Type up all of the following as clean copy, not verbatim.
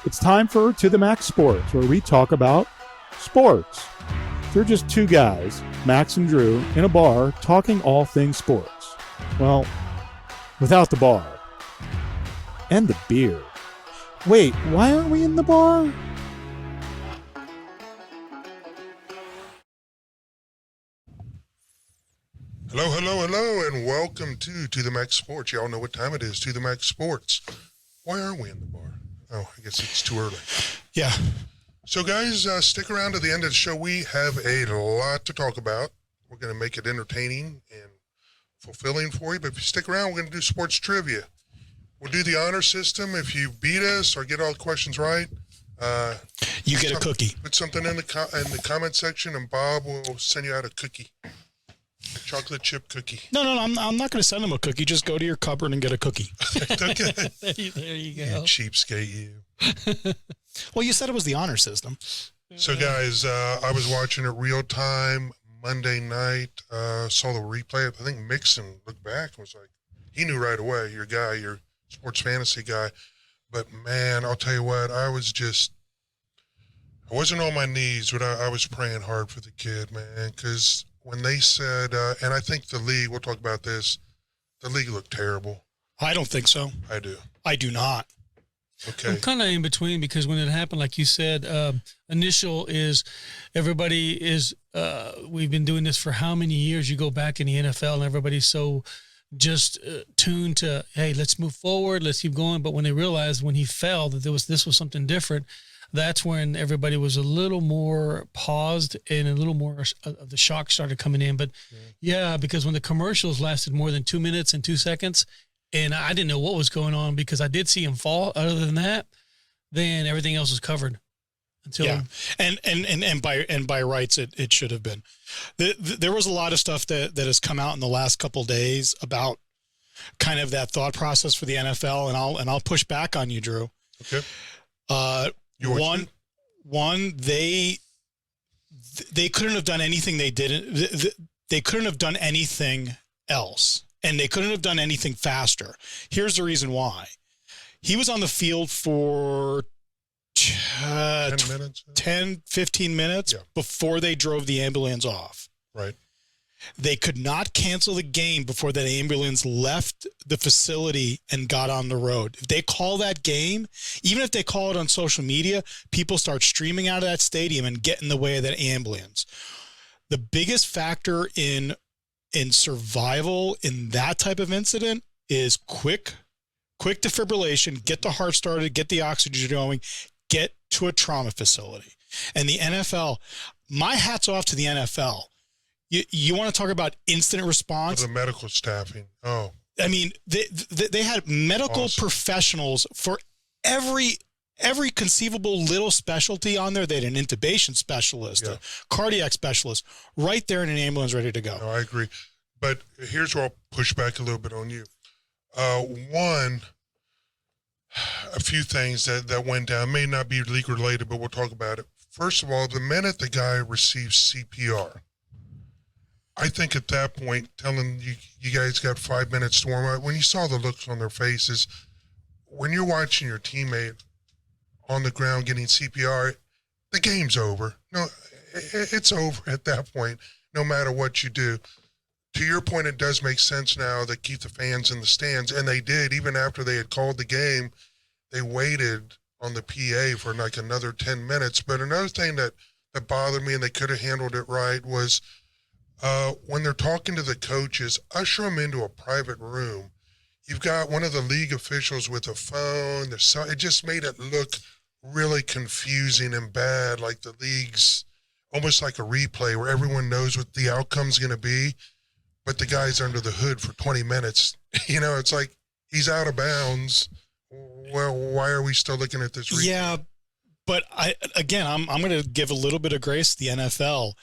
It's time for To The Max Sports, where we talk about sports. They're just two guys, Max and Drew, in a bar talking all things sports. Well, without the bar. And the beer. Wait, why aren't we in the bar? Hello, and welcome to the Max Sports. Y'all know what time it is, To the Max Sports. Why aren't we in the bar? Oh, I guess it's too early. Yeah. So, guys, stick around to the end of the show. We have a lot to talk about. We're going to make it entertaining and fulfilling for you. But if you stick around, we're going to do sports trivia. We'll do the honor system. If you beat us or get all the questions right, you get a cookie. Put something in the comment section, and Bob will send you out a cookie. Chocolate chip cookie. No, I'm not going to send him a cookie. Just go to your cupboard and get a cookie. Okay. There you go. You cheapskate, you. Well, you said it was the honor system. So, guys, I was watching it real time Monday night. Saw the replay. I think Mixon looked back and was like, he knew right away, your sports fantasy guy. But, man, I'll tell you what, I wasn't on my knees, but I was praying hard for the kid, man, because when they said, and I think the league, we'll talk about this, the league looked terrible. I don't think so. I do. I do not. Okay. I'm kind of in between because when it happened, like you said, initial is everybody is, we've been doing this for how many years? You go back in the NFL and everybody's so just tuned to, hey, let's move forward, let's keep going. But when they realized when he fell that this was something different, that's when everybody was a little more paused and a little more of the shock started coming in. But yeah, because when the commercials lasted more than 2 minutes and 2 seconds, and I didn't know what was going on because I did see him fall. Other than that, then everything else was covered. And by rights, it should have been. There was a lot of stuff that has come out in the last couple of days about kind of that thought process for the NFL, and I'll push back on you, Drew. Okay. One, they couldn't have done anything they didn't. They couldn't have done anything else, and they couldn't have done anything faster. Here's the reason why. He was on the field for 10, 15 minutes before they drove the ambulance off. Right. They could not cancel the game before that ambulance left the facility and got on the road. If they call that game, even if they call it on social media, people start streaming out of that stadium and get in the way of that ambulance. The biggest factor in survival in that type of incident is quick defibrillation, get the heart started, get the oxygen going, get to a trauma facility. And the NFL, my hat's off to the NFL. You want to talk about instant response? The medical staffing. Oh, I mean, they had medical professionals for every conceivable little specialty on there. They had an intubation specialist, a cardiac specialist, right there in an ambulance ready to go. No, I agree. But here's where I'll push back a little bit on you. One, a few things that went down may not be league related, but we'll talk about it. First of all, the minute the guy receives CPR, I think at that point, telling you guys got 5 minutes to warm up, when you saw the looks on their faces, when you're watching your teammate on the ground getting CPR, the game's over. No, it's over at that point, no matter what you do. To your point, it does make sense now that keep the fans in the stands, and they did. Even after they had called the game, they waited on the PA for like another 10 minutes. But another thing that bothered me, and they could have handled it right, was when they're talking to the coaches, usher them into a private room. You've got one of the league officials with a phone. It just made it look really confusing and bad, like the league's almost like a replay where everyone knows what the outcome's going to be, but the guy's under the hood for 20 minutes. You know, it's like he's out of bounds. Well, why are we still looking at this replay? Yeah, but I'm going to give a little bit of grace to the NFL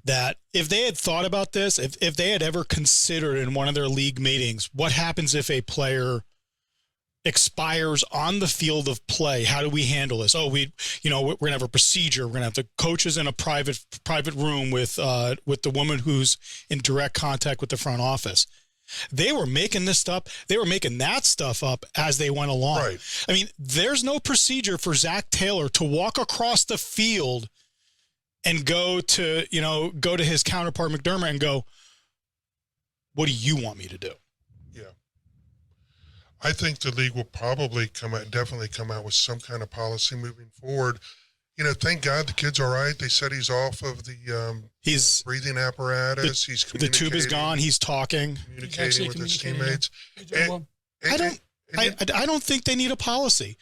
that if they had thought about this, if they had ever considered in one of their league meetings, what happens if a player expires on the field of play? How do we handle this? Oh, we're going to have a procedure. We're going to have the coaches in a private room with the woman who's in direct contact with the front office. They were making this stuff. They were making that stuff up as they went along. Right. I mean, there's no procedure for Zach Taylor to walk across the field and go to his counterpart McDermott and go, what do you want me to do? Yeah. I think the league will probably definitely come out with some kind of policy moving forward. Thank God the kid's all right. They said he's off of the He's breathing apparatus. He's the tube is gone. He's talking. Communicating with his teammates. I don't think they need a policy.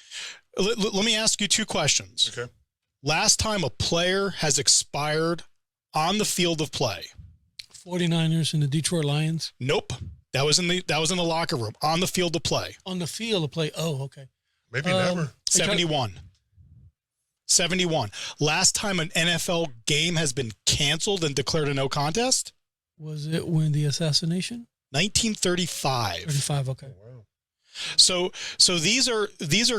Let me ask you two questions. Okay. Last time a player has expired on the field of play. 49ers and the Detroit Lions. Nope. That was in the locker room on the field of play. On the field of play. Oh, okay. Maybe never. 71. 71. Last time an NFL game has been canceled and declared a no contest? Was it when the assassination? 1935. 35, okay. Oh, wow. So these are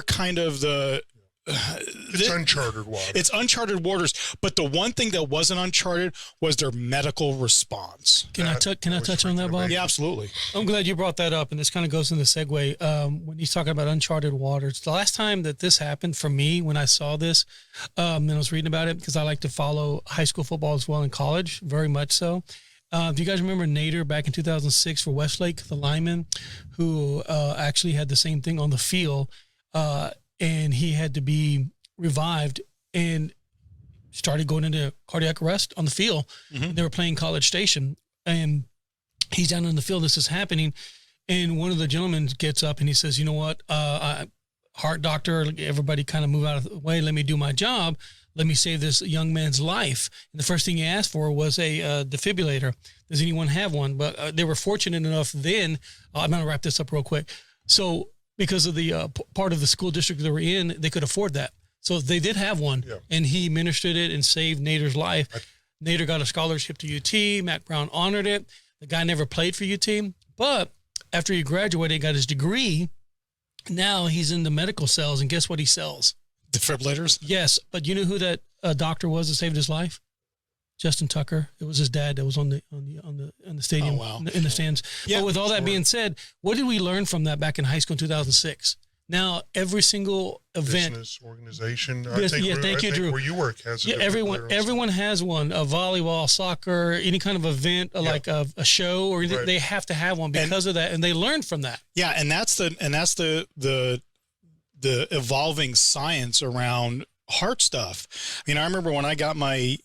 kind of the It's uncharted waters. It's uncharted waters, but the one thing that wasn't uncharted was their medical response. Can I touch on that, Bob? Yeah, absolutely. I'm glad you brought that up, and this kind of goes in the segue. When he's talking about uncharted waters, the last time that this happened for me, when I saw this, and I was reading about it because I like to follow high school football as well in college, very much so. Do you guys remember Nader back in 2006 for Westlake, the lineman, who actually had the same thing on the field, and he had to be revived and started going into cardiac arrest on the field. Mm-hmm. They were playing College Station, and he's down in the field. This is happening, and one of the gentlemen gets up and he says, "You know what? Heart doctor, everybody kind of move out of the way. Let me do my job. Let me save this young man's life." And the first thing he asked for was a defibrillator. Does anyone have one? But they were fortunate enough then. I'm going to wrap this up real quick. So because of the part of the school district they were in, they could afford that. So they did have one, and he administered it and saved Nader's life. Nader got a scholarship to UT. Mac Brown honored it. The guy never played for UT, but after he graduated and got his degree, now he's in the medical sales, and guess what he sells? Defibrillators? Yes, but you know who that doctor was that saved his life? Justin Tucker. It was his dad that was on the stadium, in the stands. Yeah, but with all that being said, what did we learn from that back in high school in 2006? Now every single event, business organization. Thank you, Drew. Where you work has a everyone has one. A volleyball, soccer, any kind of event, like a show, or they have to have one because of that, and they learn from that. Yeah, and that's the evolving science around heart stuff. I mean, I remember when I got my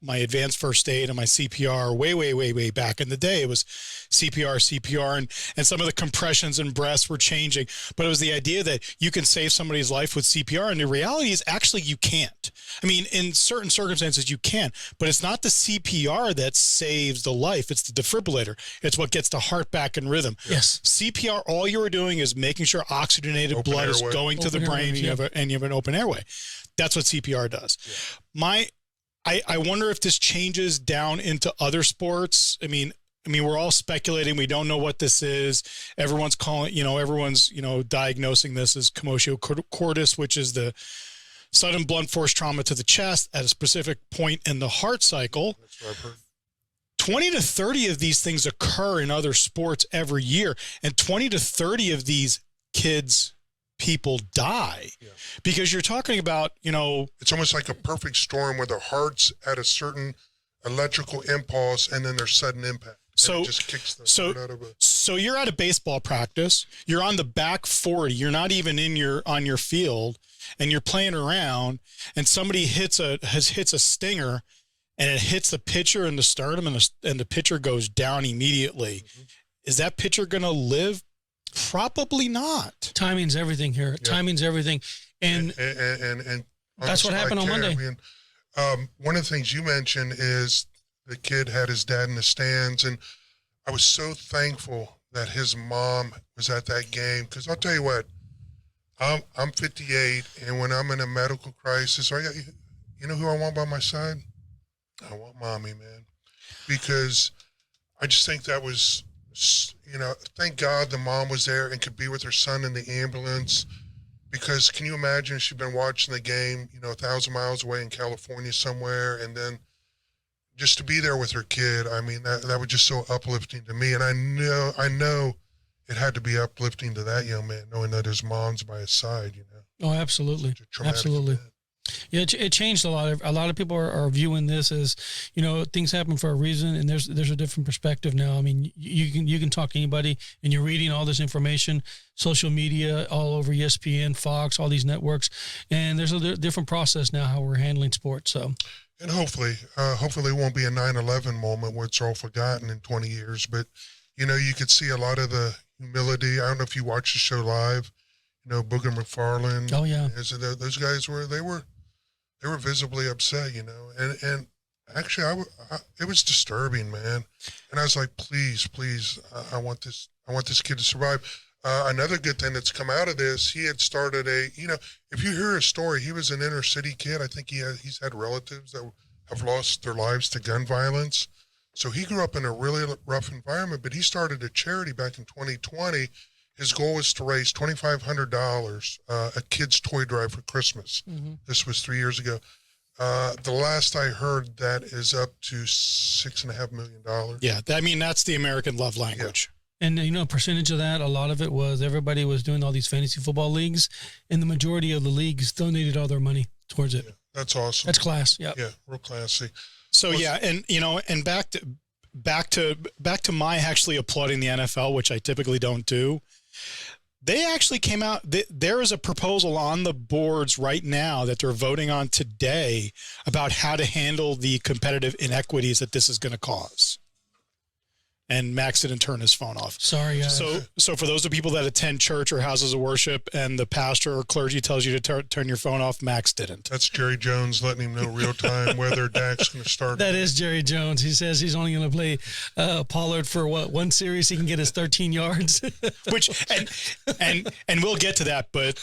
advanced first aid and my CPR way back in the day, it was CPR, and some of the compressions and breaths were changing, but it was the idea that you can save somebody's life with CPR. And the reality is actually you can't. I mean, in certain circumstances you can, but it's not the CPR that saves the life. It's the defibrillator. It's what gets the heart back in rhythm. Yes. CPR, all you were doing is making sure oxygenated blood is going to the brain, and you have an open airway. That's what CPR does. Yeah. I wonder if this changes down into other sports. I mean, we're all speculating. We don't know what this is. Everyone's diagnosing this as commotio cordis, which is the sudden blunt force trauma to the chest at a specific point in the heart cycle. That's what I've heard. 20 to 30 of these things occur in other sports every year, and 20 to 30 of these people die because you're talking about, it's almost like a perfect storm where the heart's at a certain electrical impulse and then there's sudden impact. So it just kicks the heart out of it. So you're at a baseball practice, you're on the back 40, you're not even on your field, and you're playing around, and somebody hits a stinger, and it hits the pitcher in the sternum, and the pitcher goes down immediately. Mm-hmm. Is that pitcher going to live? Probably not. Timing's everything here. Yeah. Timing's everything. And that's what happened on Monday. One of the things you mentioned is the kid had his dad in the stands, and I was so thankful that his mom was at that game, because I'll tell you what, I'm 58, and when I'm in a medical crisis, you know who I want by my side? I want mommy, man, because I just think that was, thank God the mom was there and could be with her son in the ambulance, because can you imagine she'd been watching the game, 1,000 miles away in California somewhere, and then just to be there with her kid, I mean, that was just so uplifting to me. And I know it had to be uplifting to that young man, knowing that his mom's by his side, you know. Oh, absolutely. Absolutely. Event. Yeah, it changed a lot. A lot of people are viewing this as, you know, things happen for a reason, and there's a different perspective now. I mean, you can talk to anybody, and you're reading all this information, social media, all over ESPN, Fox, all these networks, and there's a different process now how we're handling sports. So, and hopefully it won't be a 9/11 moment where it's all forgotten in 20 years. But you know, you could see a lot of the humility. I don't know if you watch the show live. You know, Booger McFarland. Oh yeah, those guys were visibly upset, you know, and actually it was disturbing, man. And I was like, please, I want this kid to survive. Another good thing that's come out of this, he had started if you hear his story, he was an inner city kid. I think he's had relatives that have lost their lives to gun violence. So he grew up in a really rough environment, but he started a charity back in 2020. His goal was to raise $2,500, a kid's toy drive for Christmas. Mm-hmm. This was 3 years ago. The last I heard, that is up to $6.5 million. Yeah, I mean, that's the American love language. Yeah. And, you know, a percentage of that, a lot of it was everybody was doing all these fantasy football leagues, and the majority of the leagues donated all their money towards it. Yeah, that's awesome. That's class. Yeah. Yeah, real classy. So, and, you know, and back to my actually applauding the NFL, which I typically don't do. They actually came out. There is a proposal on the boards right now that they're voting on today about how to handle the competitive inequities that this is going to cause. And Max didn't turn his phone off. Sorry, guys. So for those of people that attend church or houses of worship and the pastor or clergy tells you to turn your phone off, Max didn't. That's Jerry Jones letting him know real time whether Dak's going to start. That is Jerry Jones. He says he's only going to play Pollard for one series. He can get his 13 yards. Which and we'll get to that, but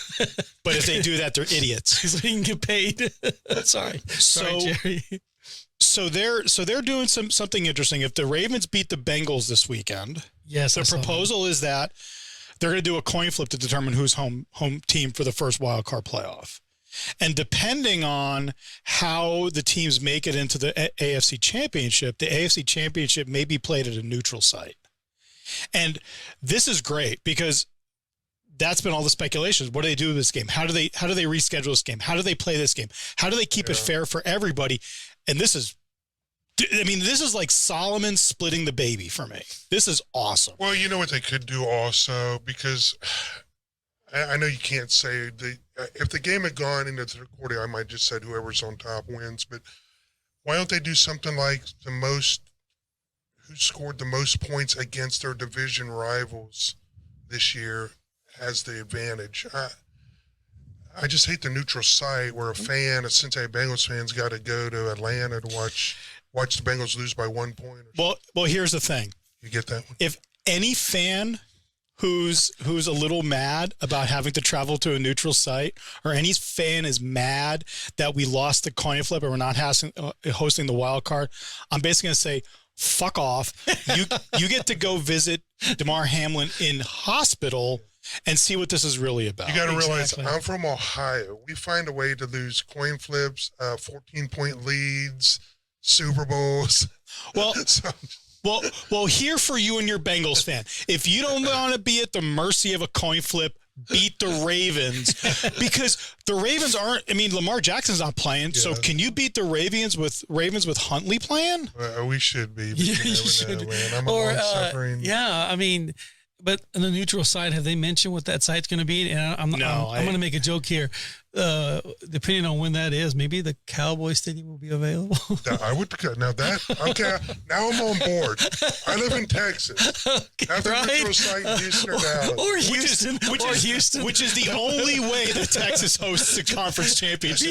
if they do that, they're idiots. So he can get paid. Sorry, Jerry. So they're doing something interesting. If the Ravens beat the Bengals this weekend, yes, the proposal is that they're going to do a coin flip to determine who's home team for the first wild card playoff. And depending on how the teams make it into the AFC Championship, the AFC Championship may be played at a neutral site. And this is great because that's been all the speculations. What do they do with this game? How do they reschedule this game? How do they play this game? How do they keep it fair for everybody? And this is like Solomon splitting the baby for me. This is awesome. Well, you know what they could do also, because I know you can't say if the game had gone into the third quarter, I might just said whoever's on top wins. But why don't they do something like who scored the most points against their division rivals this year has the advantage? I just hate the neutral site where a Cincinnati Bengals fan's got to go to Atlanta to watch the Bengals lose by 1 point. Well, here's the thing. You get that one? If any fan who's a little mad about having to travel to a neutral site, or any fan is mad that we lost the coin flip and we're not hosting the wild card, I'm basically going to say, fuck off. You get to go visit Damar Hamlin in hospital and see what this is really about. You got to realize, I'm from Ohio. We find a way to lose coin flips, 14-point leads, Super Bowls. Well, here for you and your Bengals fan. If you don't want to be at the mercy of a coin flip, beat the Ravens, because the Ravens aren't. I mean, Lamar Jackson's not playing. Yeah. So can you beat the Ravens with Huntley playing? We should be. But you never know, man. I'm a long-suffering. Yeah, I mean. But on the neutral side, have they mentioned what that site's going to be? And I'm going to make a joke here. Depending on when that is, maybe the Cowboys Stadium will be available. I would now that okay. Now I'm on board. I live in Texas. Have the neutral site in Houston or Dallas, or Houston, Houston, which is the only way that Texas hosts a conference championship.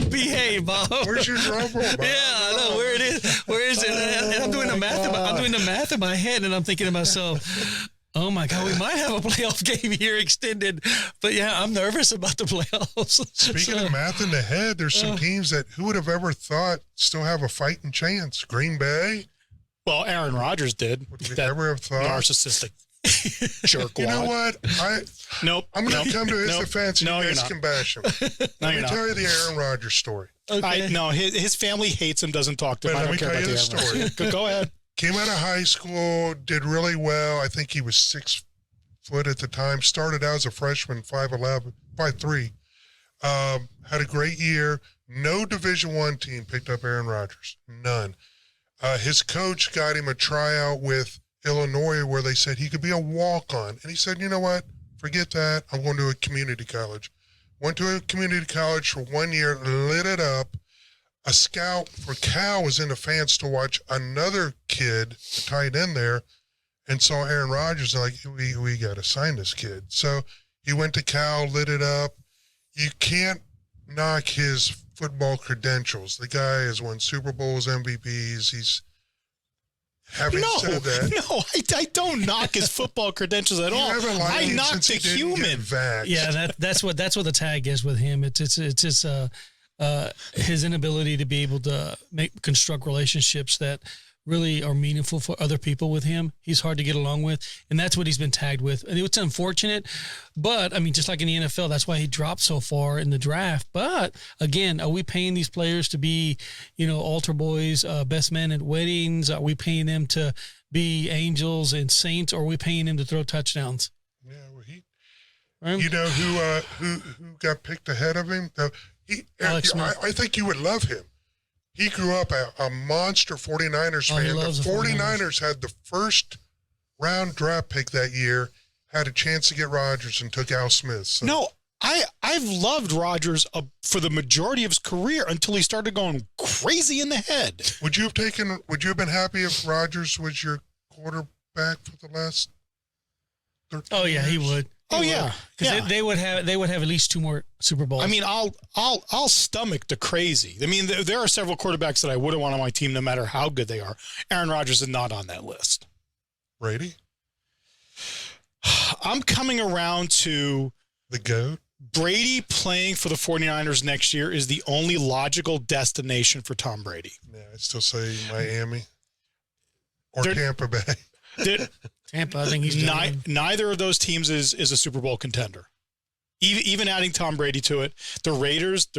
Behave, Bob. Where's your drum roll, Bob? Yeah, I know where it is. Where is it? And I'm doing the math. I'm doing the math in my head, and I'm thinking to myself, oh my God, we might have a playoff game here extended. But yeah, I'm nervous about the playoffs. Speaking of math in the head, there's some teams that who would have ever thought still have a fighting chance? Green Bay? Well, Aaron Rodgers did. Would we ever have thought? Narcissistic Jerk. You know what? Nope. I'm going to come to his nope, defense. no, You you're guys not. can bash him. No, Let you're me not. tell you the Aaron Rodgers story. Okay. No, his family hates him, doesn't talk to him. But I let don't me care tell about you the the Aaron story. Go ahead. Came out of high school, did really well. I think he was 6 foot at the time. Started out as a freshman, 5'11", 5'3". Had a great year. No Division I team picked up Aaron Rodgers. None. His coach got him a tryout with Illinois where they said he could be a walk-on. And he said, you know what? Forget that. I'm going to a community college. Went to a community college for 1 year, lit it up. A scout for Cal was in the fans to watch another kid, a tight end there, and saw Aaron Rodgers and like, we got to sign this kid. So he went to Cal, lit it up. You can't knock his football credentials. The guy has won Super Bowls, MVPs. He's having said that. No, I don't knock his football credentials at all. I knock the human. Yeah, that's what the tag is with him. It's his inability to be able to construct relationships that really are meaningful for other people with him. He's hard to get along with, and that's what he's been tagged with. And it's unfortunate, but I mean, just like in the NFL, that's why he dropped so far in the draft. But again, are we paying these players to be, altar boys, best men at weddings? Are we paying them to be angels and saints, or are we paying them to throw touchdowns? Yeah, well, you know who got picked ahead of him? I think you would love him. He grew up a monster 49ers fan. The 49ers had the first round draft pick that year, had a chance to get Rodgers and took Al Smith. So. No, I've loved Rodgers for the majority of his career until he started going crazy in the head. Would you have been happy if Rodgers was your quarterback for the last 13 Oh yeah, years? he would. Yeah. Because they would have at least 2 more Super Bowls. I mean, I'll stomach the crazy. I mean, there are several quarterbacks that I wouldn't want on my team no matter how good they are. Aaron Rodgers is not on that list. Brady? I'm coming around to the GOAT. Brady playing for the 49ers next year is the only logical destination for Tom Brady. Yeah, I'd still say Miami or Tampa Bay. Tampa, I think he's neither of those teams is a Super Bowl contender. Even adding Tom Brady to it, the Raiders,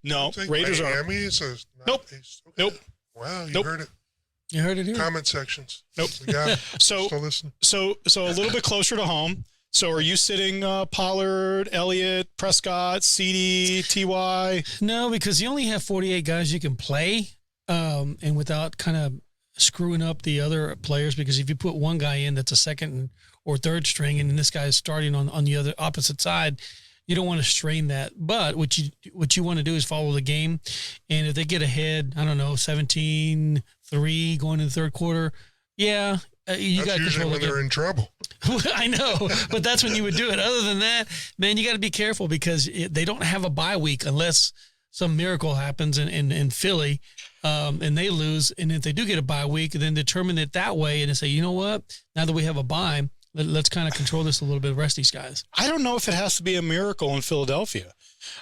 no, Raiders Miami are. Is Nope. Okay. Nope. Wow, you Nope. heard it. You heard it here. Comment sections. Nope. We got it. So Still listening. So a little bit closer to home. So are you sitting Pollard, Elliott, Prescott, CD, Ty? No, because you only have 48 guys you can play, and without kind of screwing up the other players, because if you put one guy in that's a second or third string and this guy is starting on the other opposite side, you don't want to strain that. But what you want to do is follow the game, and if they get ahead, I don't know, 17-3 going into the third quarter, yeah, you got to control when they're in trouble. I know, but that's when you would do it. Other than that, man, you got to be careful because they don't have a bye week unless some miracle happens in Philly, and they lose. And if they do get a bye week, then determine it that way and say, you know what? Now that we have a bye, let's kind of control this a little bit, rest these guys. I don't know if it has to be a miracle in Philadelphia.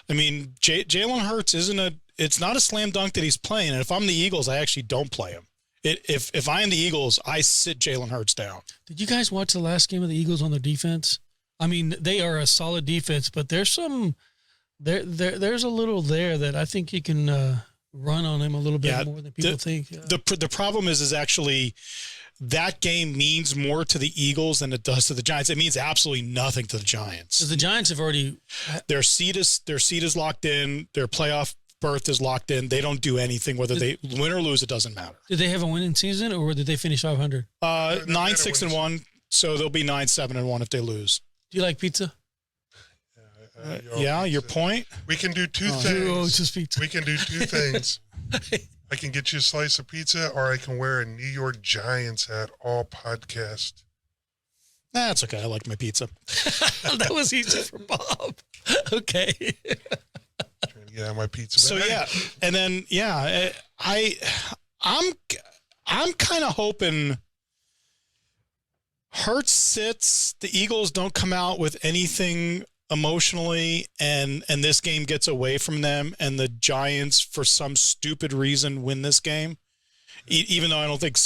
I mean, Jalen Hurts it's not a slam dunk that he's playing. And if I'm the Eagles, I actually don't play him. If I am the Eagles, I sit Jalen Hurts down. Did you guys watch the last game of the Eagles on their defense? I mean, they are a solid defense, but there's a little there that I think you can run on him a little bit more than people think. Yeah. The problem is actually that game means more to the Eagles than it does to the Giants. It means absolutely nothing to the Giants. Because the Giants have already their seat is locked in. Their playoff berth is locked in. They don't do anything. Whether they win or lose, it doesn't matter. Did they have a winning season, or did they finish 500? 9-6-1. So they'll be 9-7-1 if they lose. Do you like pizza? Your point. We can do two things. Oh, it's just pizza. We can do two things. I can get you a slice of pizza, or I can wear a New York Giants hat all podcast. That's okay. I like my pizza. That was easy for Bob. Okay. Trying to get out my pizza. So and then I'm kind of hoping Hurts sits. The Eagles don't come out with anything emotionally, and this game gets away from them, and the Giants, for some stupid reason, win this game, even though I don't think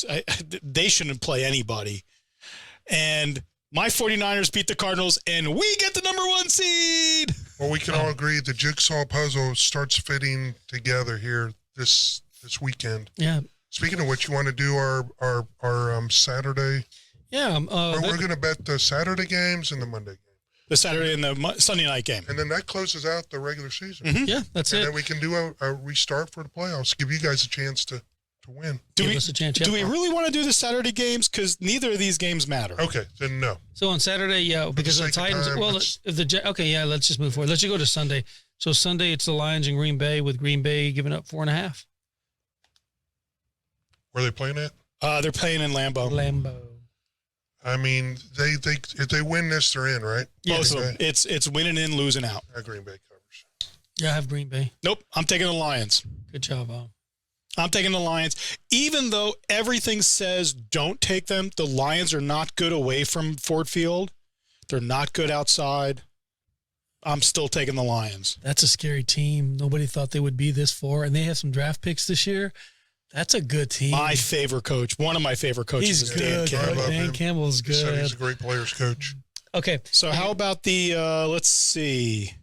they shouldn't play anybody. And My 49ers beat the Cardinals, and we get the number 1 seed. Well, we can all agree the jigsaw puzzle starts fitting together here this weekend. Yeah. Speaking of which, you want to do our Saturday? Yeah. We're going to bet the Saturday games and the Monday game. The Saturday and the Sunday night game. And then that closes out the regular season. Mm-hmm. Yeah, that's and it. then we can do a restart for the playoffs. Give you guys a chance to win. Give us a chance. Do we really want to do the Saturday games? Because neither of these games matter. Okay, then no. So on Saturday, yeah, because the sake of Titans. time, Well, let's- if the okay, yeah, let's just move forward. Let's just go to Sunday. So Sunday, it's the Lions in Green Bay, with Green Bay giving up 4.5. Where are they playing at? They're playing in Lambeau. Lambeau. I mean, they if they win this, they're in, right? Both of Okay. them. It's winning in, losing out. Green Bay covers. Yeah, I have Green Bay. Nope, I'm taking the Lions. Good job, Al. I'm taking the Lions. Even though everything says don't take them, the Lions are not good away from Ford Field. They're not good outside. I'm still taking the Lions. That's a scary team. Nobody thought they would be this far, and they have some draft picks this year. That's a good team. My favorite coach, one of my favorite coaches He's is Dan good. Campbell. I love Dan him. Campbell's He said he's good. a great players coach. Okay, So how about the let's see.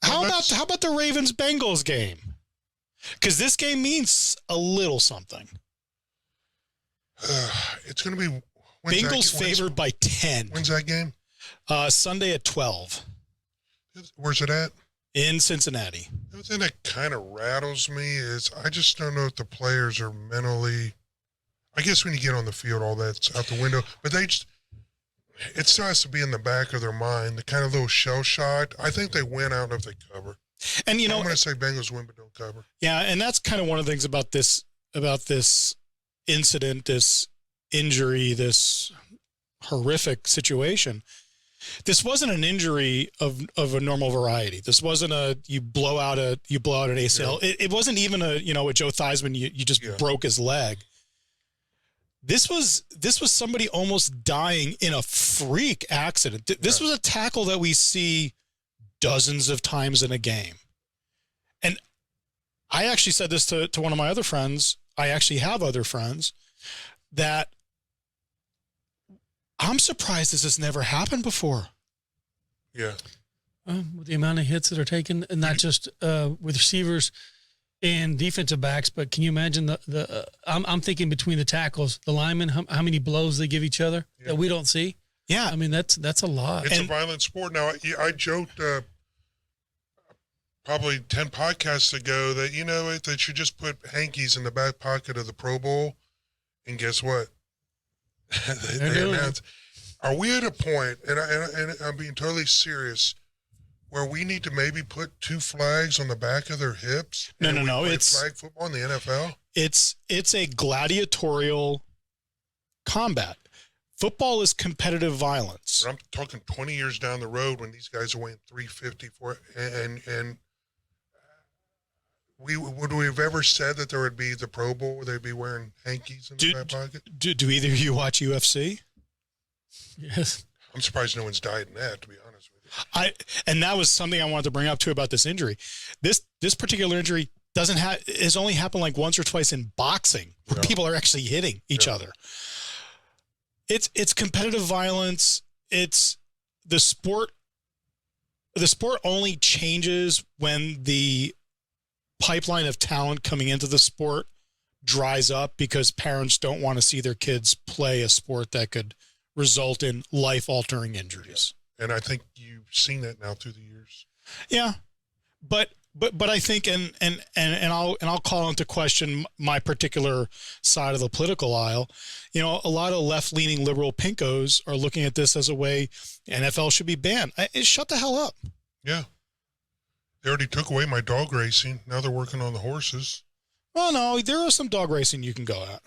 How about the Ravens Bengals game? Because this game means a little something. It's going to be Bengals favored by 10. When's that game? Sunday at 12 Where's it at? in Cincinnati. The thing that kind of rattles me is I just don't know if the players are mentally. I guess when you get on the field, all that's out the window. But it still has to be in the back of their mind, the kind of little shell shocked. I think they win. I don't know if they cover. And I'm going to say Bengals win, but don't cover. Yeah, and that's kind of one of the things about this incident, this injury, this horrific situation. This wasn't an injury of a normal variety. This wasn't you blow out an ACL. Yeah. It wasn't even a Joe Theismann, you just broke his leg. This was somebody almost dying in a freak accident. This was a tackle that we see dozens of times in a game. And I actually said this to one of my other friends. I actually have other friends that I'm surprised this has never happened before. Yeah. with the amount of hits that are taken, and not just with receivers and defensive backs, but can you imagine I'm thinking between the tackles, the linemen, how many blows they give each other that we don't see? Yeah. I mean, that's a lot. It's a violent sport. Now, I joked probably 10 podcasts ago that, they should just put hankies in the back pocket of the Pro Bowl. And guess what? they announced. Are we at a point, and I'm being totally serious, where we need to maybe put 2 flags on the back of their hips? No. It's flag football in the NFL. It's a gladiatorial combat. Football is competitive violence. But I'm talking 20 years down the road when these guys are weighing 350 for it, and would we have ever said that there would be the Pro Bowl where they'd be wearing hankies in the back pocket? Do either of you watch UFC? Yes. I'm surprised no one's died in that, to be honest with you. And that was something I wanted to bring up too about this injury. This particular injury has only happened like once or twice in boxing, where people are actually hitting each other. It's competitive violence. It's the sport. The sport only changes when the pipeline of talent coming into the sport dries up because parents don't want to see their kids play a sport that could result in life-altering injuries. And I think you've seen that now through the years. Yeah, but I think and I'll call into question my particular side of the political aisle. A lot of left-leaning liberal pinkos are looking at this as a way NFL should be banned. Shut the hell up. Yeah. They already took away my dog racing. Now they're working on the horses. Well, no, there is some dog racing you can go at.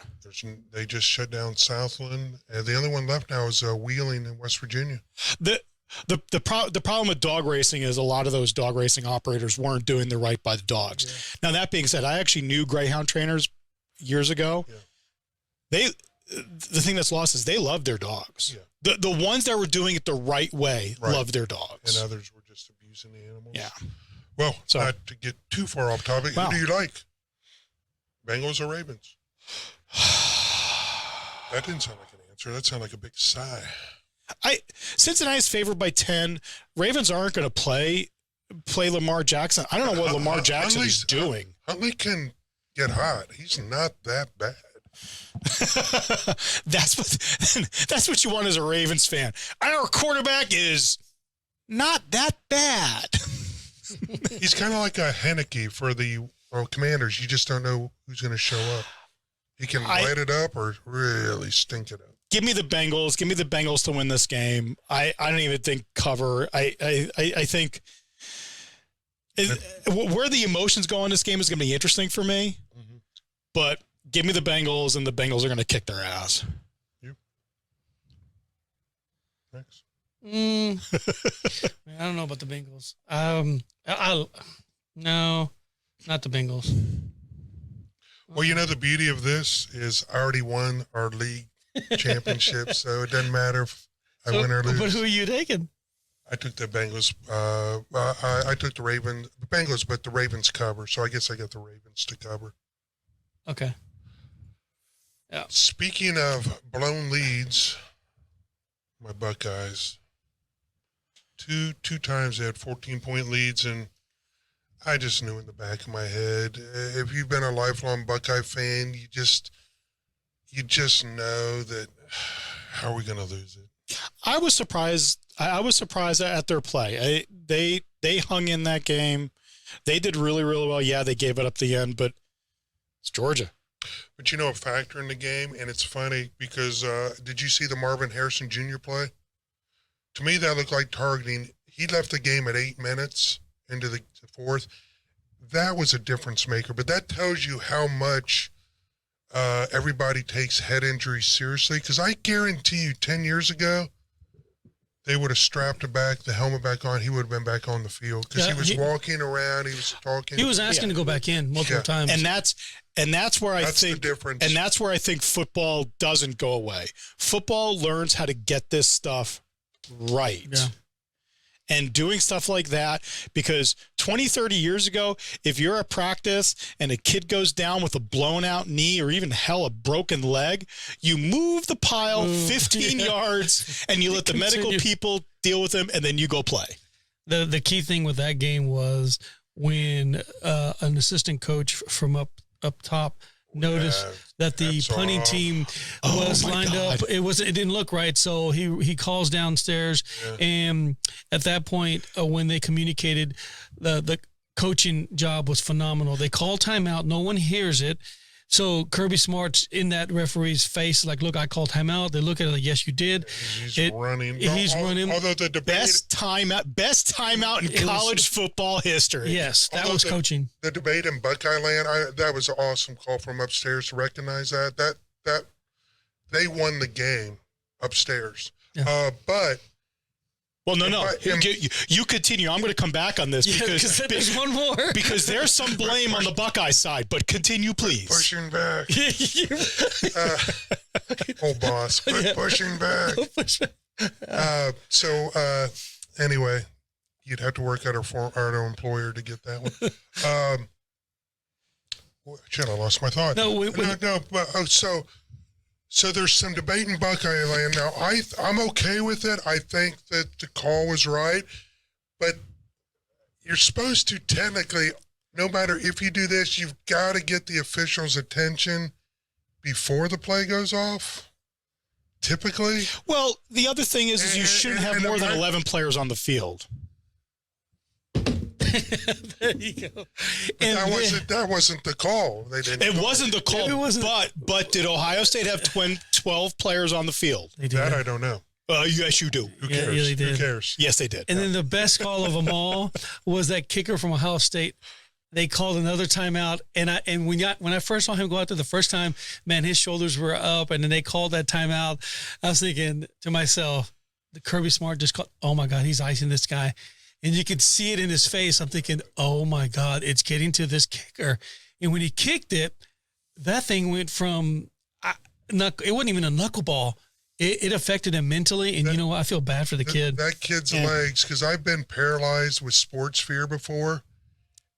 They just shut down Southland. And the only one left now is Wheeling in West Virginia. The problem with dog racing is a lot of those dog racing operators weren't doing the right by the dogs. Yeah. Now, that being said, I actually knew greyhound trainers years ago. Yeah. The thing that's lost is they loved their dogs. Yeah. The ones that were doing it the right way loved their dogs. And others were just abusing the animals. Yeah. Well, not to get too far off topic, wow. Who do you like? Bengals or Ravens? That didn't sound like an answer. That sounded like a big sigh. Cincinnati's favored by 10. Ravens aren't going to play Lamar Jackson. I don't know what Lamar Jackson is doing. Huntley can get hot. He's not that bad. That's what you want as a Ravens fan. Our quarterback is not that bad. He's kind of like a Heineke for the Commanders. You just don't know who's going to show up. He can light it up or really stink it up. Give me the Bengals. Give me the Bengals to win this game. I don't even think cover. I think where the emotions go in this game is going to be interesting for me. Mm-hmm. But give me the Bengals, and the Bengals are going to kick their ass. You. Next. I don't know about the Bengals. No, not the Bengals. Well, the beauty of this is I already won our league championship, so it doesn't matter if I win or lose. But who are you taking? I took the Bengals. I took the Bengals, but the Ravens cover. So I guess I got the Ravens to cover. Okay. Yeah. Speaking of blown leads, my Buckeyes. Two times they had 14-point leads, and I just knew in the back of my head, if you've been a lifelong Buckeye fan, you just know that how are we going to lose it? I was surprised. I was surprised at their play. They hung in that game. They did really, really well. Yeah, they gave it up the end, but it's Georgia. But a factor in the game, and it's funny because did you see the Marvin Harrison Jr. play? To me, that looked like targeting. He left the game at 8 minutes into the fourth. That was a difference maker, but that tells you how much everybody takes head injuries seriously. Because I guarantee you 10 years ago, they would have strapped the helmet back on. He would have been back on the field because he was walking around. He was talking. He was asking to go back in multiple times. And that's where I think the difference. And that's where I think football doesn't go away. Football learns how to get this stuff right. Yeah. And doing stuff like that, because 20, 30 years ago, if you're at practice and a kid goes down with a blown out knee or even hell, a broken leg, you move the pile 15 yards and you let the medical people deal with him, and then you go play. The key thing with that game was when an assistant coach from up top noticed that the punting team was lined up. It didn't look right, so he calls downstairs, and at that point, when they communicated, the coaching job was phenomenal. They call timeout, no one hears it. So Kirby Smart's in that referee's face, like, look, I called timeout. They look at it like, yes, you did. He's running. He's running. Although the debate, best timeout in college football history. Yes, that was coaching. The debate in Buckeye land, that was an awesome call from upstairs to recognize that they won the game upstairs. Yeah. But. Well, no. You continue. I'm going to come back on this because there's one more. Because there's some blame on the Buckeye side, but continue, please. Pushing back. Boss, quit pushing back. Anyway, you'd have to work at our employer to get that one. Shit, I lost my thought. So there's some debate in Buckeye land. Now, I'm okay with it. I think that the call was right. But you're supposed to technically, no matter if you do this, you've got to get the officials' attention before the play goes off, typically. Well, the other thing is you shouldn't have more than 11 players on the field. There you go. That wasn't the call. It wasn't the call. It wasn't. But did Ohio State have 12 players on the field? They did. That I don't know. Yes, you do. Who cares? Yeah, they did. Who cares? Yes, they did. And then the best call of them all was that kicker from Ohio State. They called another timeout, and when I first saw him go out there the first time, man, his shoulders were up, and then they called that timeout. I was thinking to myself, the Kirby Smart just called, oh my God, he's icing this guy. And you could see it in his face. I'm thinking, oh my God, it's getting to this kicker. And when he kicked it, that thing went from, it wasn't even a knuckleball. It affected him mentally. And you know what? I feel bad for the kid. That kid's legs, because I've been paralyzed with sports fear before.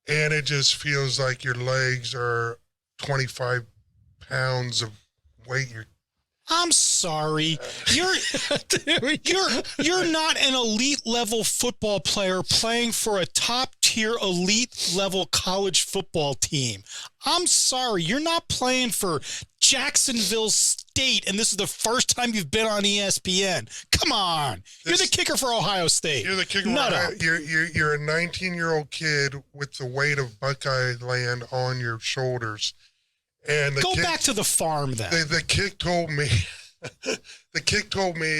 And it just feels like your legs are 25 pounds of weight. I'm sorry. You're not an elite level football player playing for a top tier elite level college football team. I'm sorry. You're not playing for Jacksonville State, and this is the first time you've been on ESPN. Come on. You're the kicker for Ohio State. You're the kicker. You're a 19-year-old kid with the weight of Buckeye land on your shoulders. And Go back to the farm then. The kick told me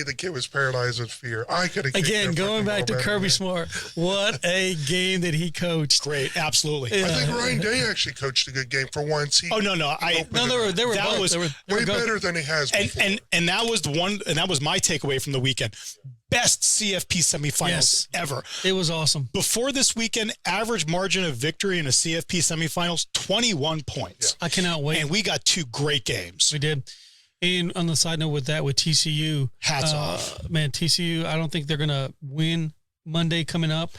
the kid was paralyzed with fear. I could have again going back to Kirby Smart. What a game that he coached! Great, absolutely. Yeah. I think Ryan Day actually coached a good game for once. They were way better than he has before. And that was that was my takeaway from the weekend. Best CFP semifinals ever. It was awesome. Before this weekend, average margin of victory in a CFP semifinals, 21 points. Yeah. I cannot wait. And we got 2 great games. We did. And on the side note with TCU, hats off. Man, TCU, I don't think they're going to win Monday coming up.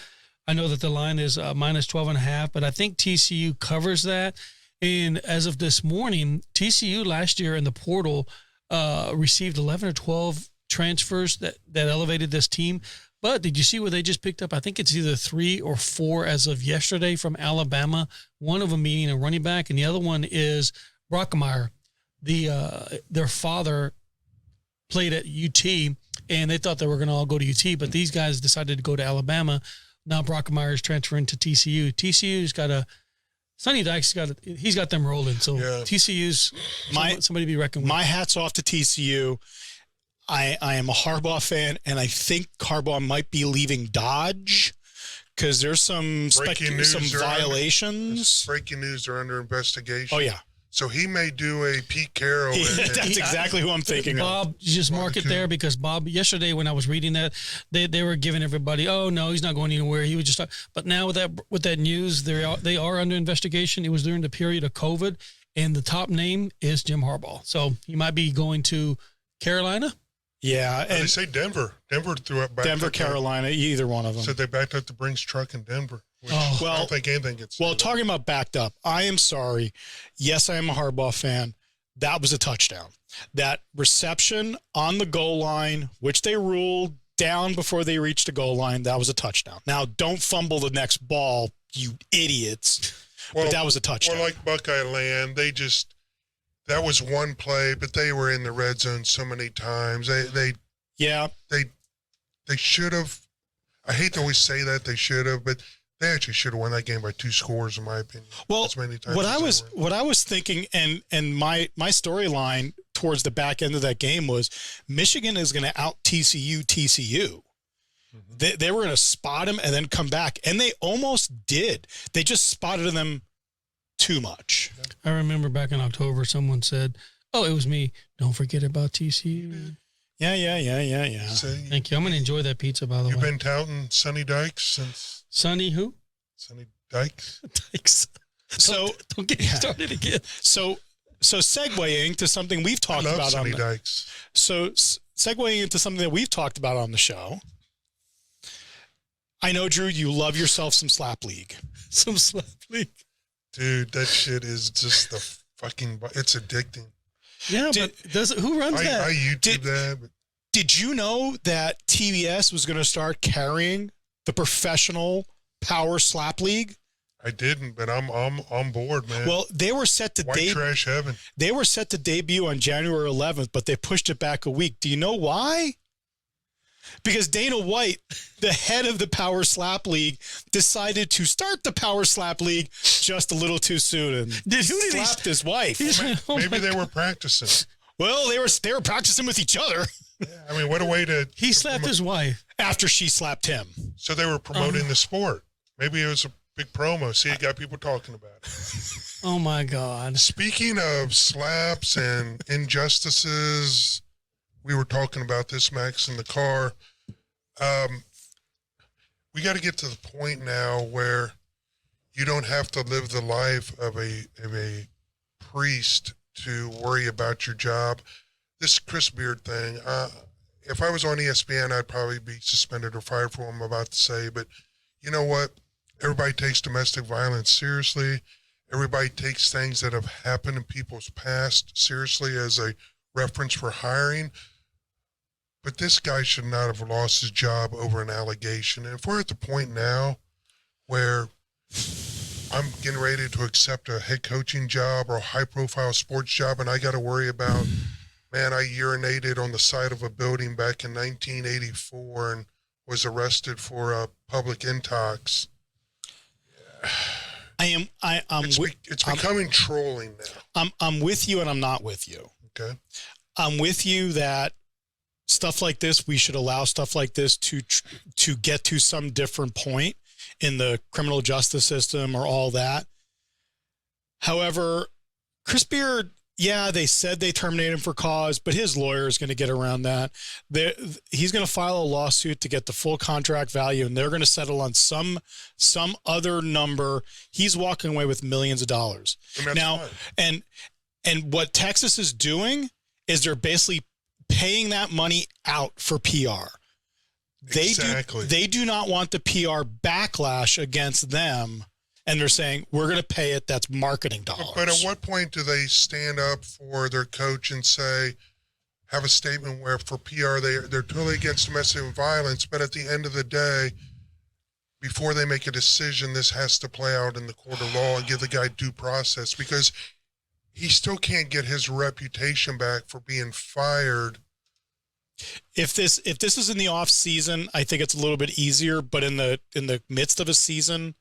I know that the line is minus 12.5, but I think TCU covers that. And as of this morning, TCU last year in the portal received 11 or 12 transfers that elevated this team. But did you see what they just picked up? I think it's either 3 or 4 as of yesterday from Alabama. One of them meaning a running back, and the other one is Brockemeyer. Their father played at UT, and they thought they were going to all go to UT, but these guys decided to go to Alabama. Now Brockemeyer is transferring to TCU. TCU's got Sonny Dykes he's got them rolling. So TCU's somebody to be reckoned with. My hat's off to TCU. I am a Harbaugh fan, and I think Harbaugh might be leaving Dodge because there's some violations. Breaking news, they're under investigation. Oh, yeah. So he may do a Pete Carroll. That's exactly who I'm thinking Bob, you just mark it there because Bob, yesterday when I was reading that, they were giving everybody, oh, no, he's not going anywhere. He was just – but now with that news, they are under investigation. It was during the period of COVID, and the top name is Jim Harbaugh. So he might be going to Carolina. Yeah. And they say Denver. Denver threw up back. Denver, Carolina, either one of them. Said they backed up the Brinks truck in Denver. I don't think anything gets. Well, talking about backed up, I am sorry. Yes, I am a Harbaugh fan. That was a touchdown. That reception on the goal line, which they ruled down before they reached the goal line, that was a touchdown. Now, don't fumble the next ball, you idiots. But that was a touchdown. Or like Buckeye Land, that was one play, but they were in the red zone so many times. They should have. I hate to always say that they should have, but they actually should have won that game by 2 scores, in my opinion. Well, what I was thinking, and my storyline towards the back end of that game was Michigan is going to out TCU. Mm-hmm. They were going to spot him and then come back, and they almost did. They just spotted them too much. I remember back in October, someone said, "Oh, it was me. Don't forget about TCU." Yeah. Thank you. I'm going to enjoy that pizza, by the way. You've been touting Sonny Dykes since. Sonny who? Sonny Dykes. Dykes. So don't get started again. So segueing to something we've talked about Sonny Dykes. So segueing into something that we've talked about on the show. I know, Drew, you love yourself some slap league. Some slap league. Dude, that shit is just the fucking. It's addicting. Yeah, who runs that? I YouTube that. But. Did you know that TBS was going to start carrying the professional power slap league? I didn't, but I'm on board, man. Well, they were set to trash heaven. They were set to debut on January 11th, but they pushed it back a week. Do you know why? Because Dana White, the head of the Power Slap League, decided to start the Power Slap League just a little too soon and slapped his wife. Maybe they were practicing. Well, they were practicing with each other. Yeah, I mean, what a way to... He slapped his wife. After she slapped him. So they were promoting the sport. Maybe it was a big promo. See, it got people talking about it. Oh, my God. Speaking of slaps and injustices... We were talking about this, Max, in the car. We got to get to the point now where you don't have to live the life of a priest to worry about your job. This Chris Beard thing, if I was on ESPN, I'd probably be suspended or fired for what I'm about to say. But you know what? Everybody takes domestic violence seriously. Everybody takes things that have happened in people's past seriously as a reference for hiring. But this guy should not have lost his job over an allegation. And if we're at the point now where I'm getting ready to accept a head coaching job or a high-profile sports job, and I got to worry about, man, I urinated on the side of a building back in 1984 and was arrested for public intox. It's becoming trolling now. I'm with you and I'm not with you. Okay. I'm with you that stuff like this, we should allow stuff like this to get to some different point in the criminal justice system or all that. However, Chris Beard, yeah, they said they terminated him for cause, but his lawyer is going to get around that. He's going to file a lawsuit to get the full contract value, and they're going to settle on some other number. He's walking away with millions of dollars. Now, and what Texas is doing is they're basically paying that money out for PR. They do not want the PR backlash against them, and they're saying, we're going to pay it. That's marketing dollars. But at what point do they stand up for their coach and say, have a statement where for PR they're totally against domestic violence, but at the end of the day, before they make a decision, this has to play out in the court of law and give the guy due process, because he still can't get his reputation back for being fired. If this is in the off season, I think it's a little bit easier, but in the midst of a season,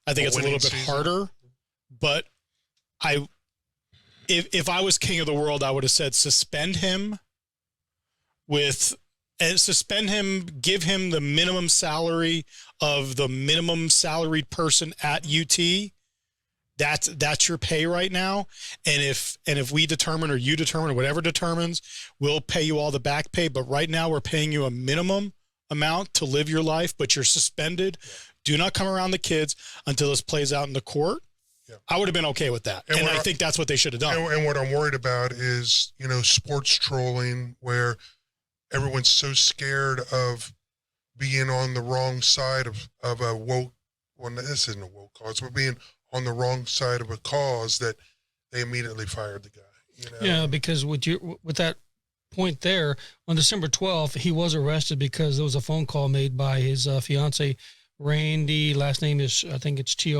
I think it's a little bit harder. But if I was king of the world, I would have said suspend him, give him the minimum salary of the minimum salaried person at UT. That's your pay right now. And if we determine, or you determine, or whatever determines, we'll pay you all the back pay. But right now we're paying you a minimum amount to live your life, but you're suspended. Do not come around the kids until this plays out in the court. Yeah. I would have been okay with that. And I think that's what they should have done. And what I'm worried about is, sports trolling, where everyone's so scared of being on the wrong side of a woke, well, this isn't a woke cause, but being on the wrong side of a cause, that they immediately fired the guy. Yeah, because with that point there, on December 12th, he was arrested because there was a phone call made by his fiance, Randy. Last name is, I think it's Trew.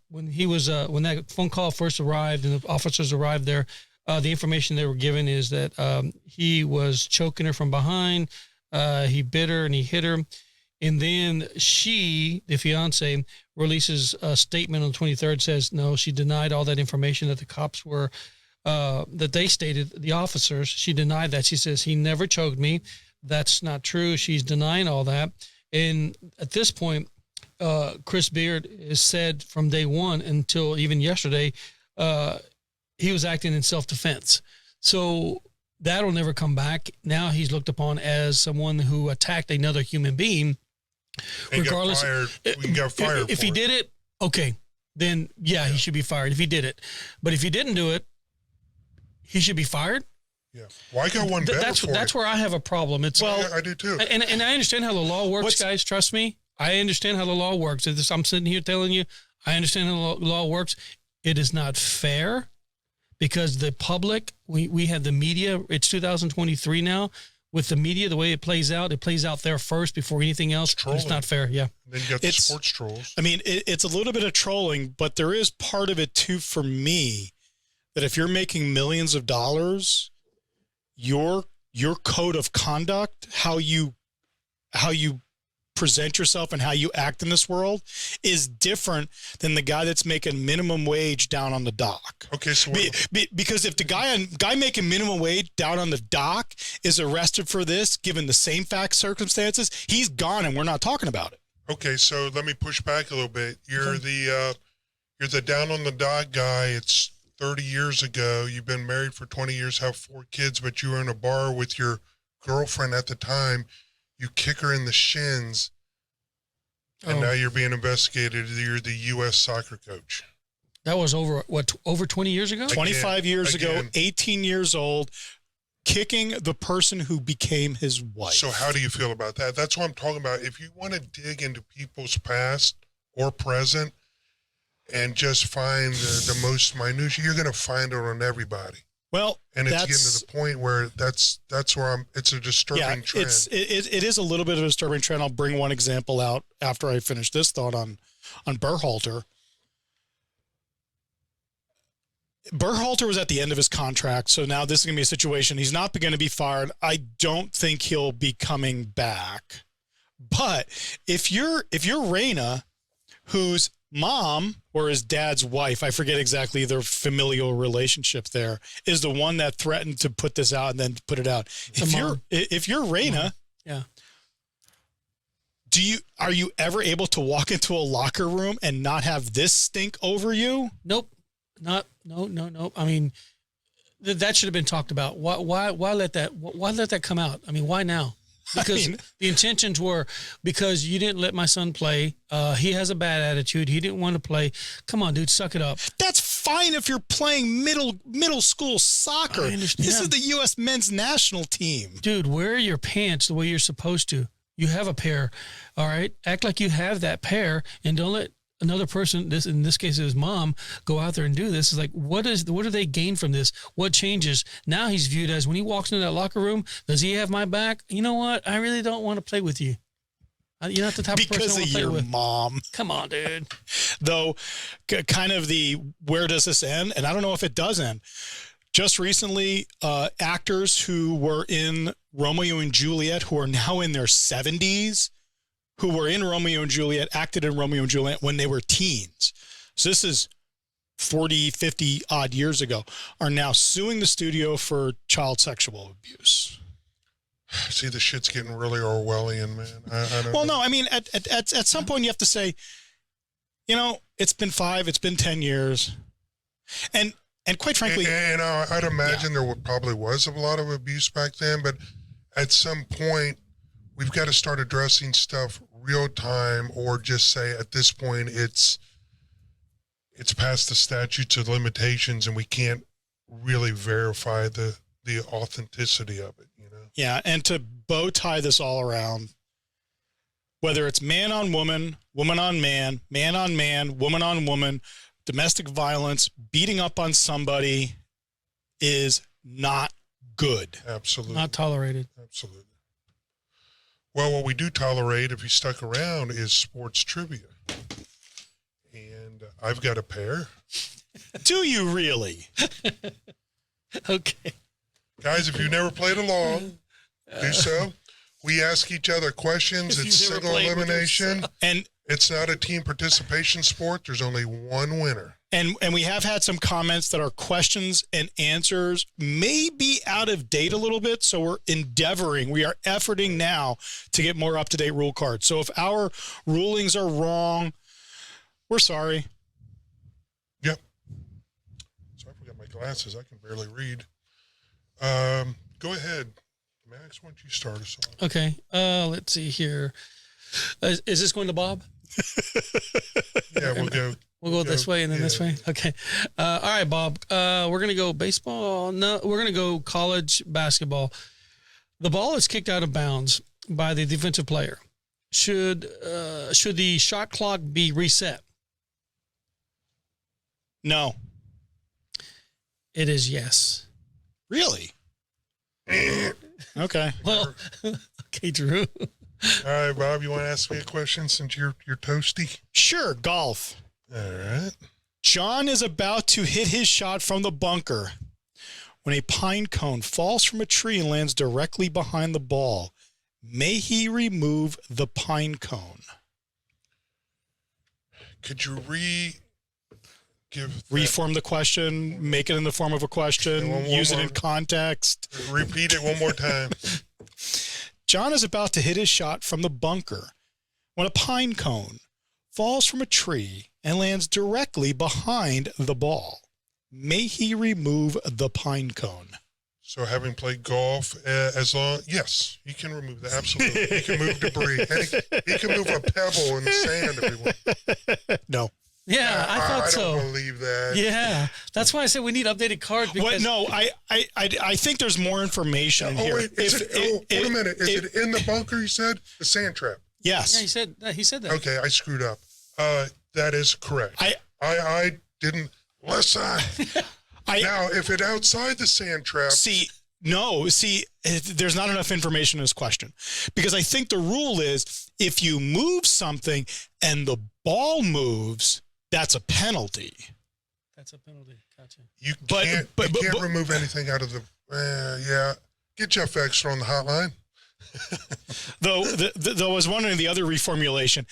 When that phone call first arrived and the officers arrived there, the information they were given is that he was choking her from behind. He bit her and he hit her. And then she, the fiance, releases a statement on the 23rd, says, no, she denied all that information that the cops were, that they stated, the officers. She denied that. She says, he never choked me. That's not true. She's denying all that. And at this point, Chris Beard has said from day one until even yesterday, he was acting in self-defense. So that'll never come back. Now he's looked upon as someone who attacked another human being. And regardless, got fired. If he did it, okay, then yeah, he should be fired if he did it. But if he didn't do it, he should be fired. Yeah. Well, I got one better for you. That's where I have a problem. I do too. And I understand how the law works, guys. Trust me. I understand how the law works. I'm sitting here telling you, I understand how the law works. It is not fair because the public, we have the media. It's 2023 now. With the media, the way it plays out there first before anything else. It's not fair, yeah. And then you got the sports trolls. I mean, it's a little bit of trolling, but there is part of it, too, for me, that if you're making millions of dollars, your code of conduct, how you present yourself and how you act in this world is different than the guy that's making minimum wage down on the dock. Okay, so because if the guy making minimum wage down on the dock is arrested for this, given the same fact circumstances, he's gone and we're not talking about it. Okay, so let me push back a little bit. You're the down on the dock guy. It's 30 years ago. You've been married for 20 years, have 4 kids, but you were in a bar with your girlfriend at the time. You kick her in the shins, and now you're being investigated. You're the U.S. soccer coach. That was over 20 years ago? 25 years ago, 18 years old, kicking the person who became his wife. So how do you feel about that? That's what I'm talking about. If you want to dig into people's past or present, and just find the most minutiae. You're going to find it on everybody. Well, and it's getting to the point where that's where it's a disturbing trend. It is a little bit of a disturbing trend. I'll bring one example out after I finish this thought on Berhalter. Berhalter was at the end of his contract, so now this is going to be a situation. He's not going to be fired. I don't think he'll be coming back. But if you're Reyna, whose mom or his dad's wife, I forget exactly their familial relationship there, is the one that threatened to put this out and then put it out. If you're Reyna, yeah. Are you ever able to walk into a locker room and not have this stink over you? Nope. No. I mean, that should have been talked about. Why let that come out? I mean, why now? Because the intentions were because you didn't let my son play. He has a bad attitude. He didn't want to play. Come on, dude, suck it up. That's fine if you're playing middle school soccer. I understand. This is the U.S. men's national team. Dude, wear your pants the way you're supposed to. You have a pair, all right? Act like you have that pair, and don't let another person, in this case his mom, go out there and do this. It's like, what do they gain from this? What changes? Now he's viewed as, when he walks into that locker room, does he have my back? You know what? I really don't want to play with you. You're not the type of person I want to play with. Because of your mom. Come on, dude. Though, kind of where does this end? And I don't know if it does end. Just recently, actors who were in Romeo and Juliet, who are now in their 70s, who were in Romeo and Juliet, acted in Romeo and Juliet when they were teens. So this is 40, 50 odd years ago, are now suing the studio for child sexual abuse. See, the shit's getting really Orwellian, man. I don't know. No, I mean, at some point you have to say, it's been 10 years. And quite frankly, I'd imagine there probably was a lot of abuse back then, but at some point we've got to start addressing stuff real time, or just say at this point it's past the statutes of limitations and we can't really verify the authenticity of it, Yeah, and to bow tie this all around, whether it's man on woman, woman on man, man on man, woman on woman, domestic violence, beating up on somebody is not good. Absolutely. Not tolerated. Absolutely. Well, what we do tolerate, if you stuck around, is sports trivia. And I've got a pair. Do you really? Okay. Guys, if you've never played along, do so. We ask each other questions. It's single elimination. And it's not a team participation sport. There's only one winner. And we have had some comments that our questions and answers may be out of date a little bit, so we are efforting now to get more up-to-date rule cards. So if our rulings are wrong, we're sorry. Yep. So I forgot my glasses. I can barely read. Go ahead, Max. Why don't you start us off? Okay. Let's see here. Is this going to Bob? Yeah, we'll go. We'll go this way and then this way. Okay. All right, Bob. We're going to go baseball. No, we're going to go college basketball. The ball is kicked out of bounds by the defensive player. Should the shot clock be reset? No. It is yes. Really? Okay. Well, okay, Drew. All right, Bob, you want to ask me a question since you're toasty? Sure, golf. All right. John is about to hit his shot from the bunker when a pine cone falls from a tree and lands directly behind the ball. May he remove the pine cone? Could you reform the question, make it in the form of a question, use it in context? Repeat it one more time. John is about to hit his shot from the bunker when a pine cone falls from a tree and lands directly behind the ball. May he remove the pine cone? So having played golf, yes, he can remove that. Absolutely. He can move debris. He can move a pebble in the sand if he wants. No. Yeah, I thought so. I don't believe that. Yeah, that's why I said we need updated cards. Because No, I think there's more information in here. Wait, wait a minute. Is it in the bunker, you said? The sand trap? Yes. Yeah, he said that. Okay, I screwed up. That is correct. I didn't listen. Now, if it outside the sand trap. There's not enough information in this question, because I think the rule is if you move something and the ball moves, that's a penalty. That's a penalty. Gotcha. You can't remove anything out of the. Yeah, get Jeff Extra on the hotline. Though I was wondering the other reformulation.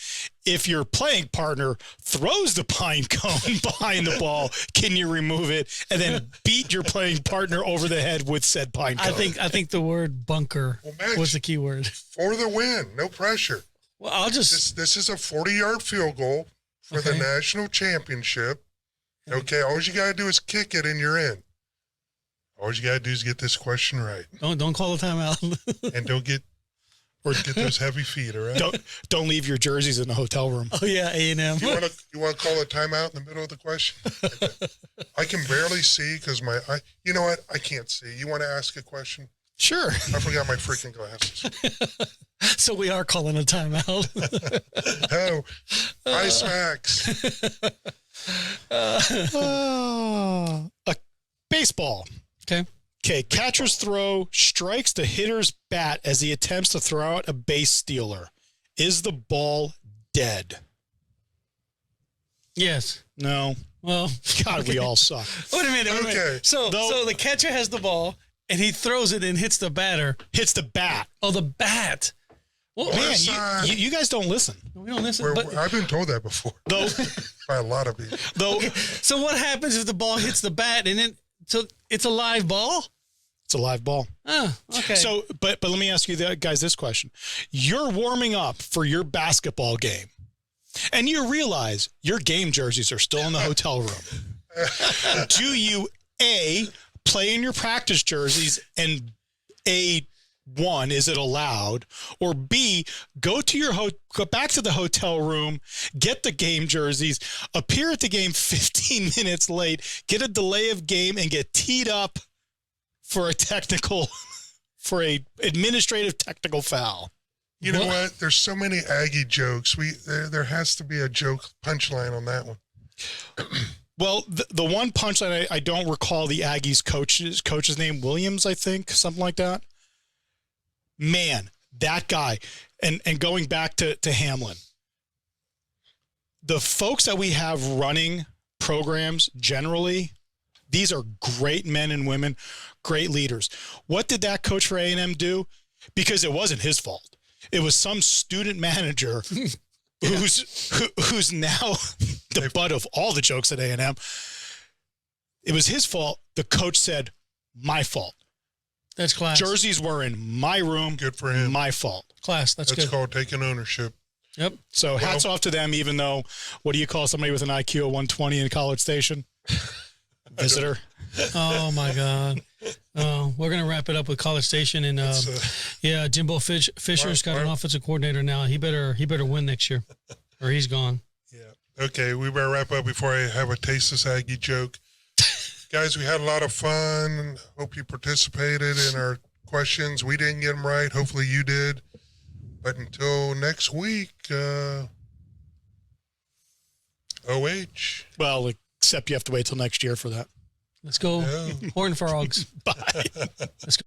If your playing partner throws the pine cone behind the ball, can you remove it and then beat your playing partner over the head with said pine cone? I think the word bunker was the key word. For the win, no pressure. Well, I'll just. This is a 40-yard field goal for the national championship. Okay, all you got to do is kick it and you're in. All you got to do is get this question right. Don't call a timeout. And don't get those heavy feet, all right? Don't leave your jerseys in the hotel room. Oh yeah, A&M. You want to call a timeout in the middle of the question? I can barely see because you know what? I can't see. You want to ask a question? Sure. I forgot my freaking glasses. So we are calling a timeout. Oh, Ice Max. Baseball. Okay, catcher's throw strikes the hitter's bat as he attempts to throw out a base stealer. Is the ball dead? Yes. No. Well, God, we all suck. Wait a minute. So the catcher has the ball and he throws it and hits the batter. Hits the bat. Oh, the bat. Well, man, you guys don't listen. We don't listen. I've been told that before. By a lot of people. So what happens if the ball hits the bat and then it's a live ball? It's a live ball. Oh, okay. So, but let me ask you guys this question. You're warming up for your basketball game, and you realize your game jerseys are still in the hotel room. Do you, A, play in your practice jerseys, and one, is it allowed? Or B, go back to the hotel room, get the game jerseys, appear at the game 15 minutes late, get a delay of game, and get teed up for a administrative technical foul. You know what? There's so many Aggie jokes. There has to be a joke punchline on that one. Well, the one punchline, I don't recall the Aggies coach's name, Williams, I think, something like that. Man, that guy, and going back to Hamlin, the folks that we have running programs generally, these are great men and women, great leaders. What did that coach for A&M do? Because it wasn't his fault. It was some student manager who's now the butt of all the jokes at A&M. It was his fault. The coach said, my fault. That's class. Jerseys were in my room. Good for him. My fault. Class. That's good. called taking ownership. Yep. So hats off to them, even though, what do you call somebody with an IQ of 120 in College Station? Visitor. Oh, my God. We're going to wrap it up with College Station. And, Jimbo Fisher's got an offensive coordinator now. He better win next year or he's gone. Yeah. Okay, we better wrap up before I have a tasteless Aggie joke. Guys, we had a lot of fun. Hope you participated in our questions. We didn't get them right. Hopefully you did. But until next week, OH. Well, except you have to wait till next year for that. Let's go. Horned Frogs. Bye. Let's go.